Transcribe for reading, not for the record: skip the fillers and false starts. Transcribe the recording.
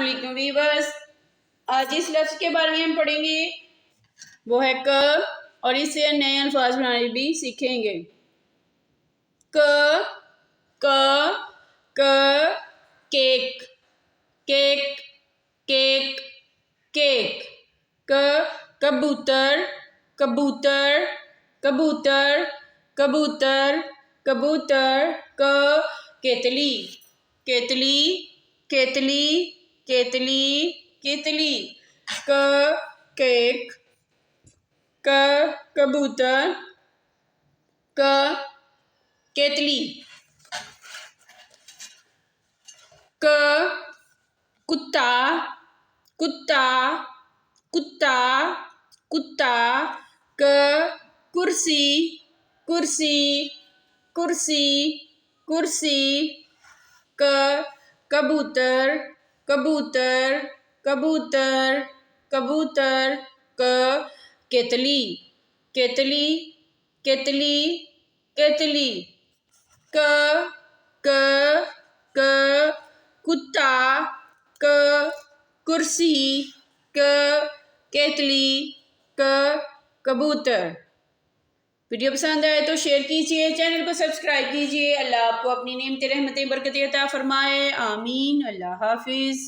अस्सलाम वालेकुम वीवर्स। आज जिस लफ्ज़ के बारे में हम पढ़ेंगे वो है क, और इससे नए अल्फाज बनाने भी सीखेंगे। क क क केक केक केक केक। क कबूतर कबूतर कबूतर कबूतर कबूतर। क केतली केतली केतली केतली केतली। क केक क कबूतर क केतली। क कुत्ता कुत्ता कुत्ता कुत्ता। क कुर्सी कुर्सी कुर्सी कुर्सी। क कबूतर कबूतर कबूतर कबूतर। क केतली केतली केतली केतली। क क क कुत्ता क कुर्सी क केतली क कबूतर। वीडियो पसंद आए तो शेयर कीजिए, चैनल को सब्सक्राइब कीजिए। अल्लाह आपको अपनी नेमत रहमतें बरकतें अता फरमाए। आमीन। अल्लाह हाफिज़।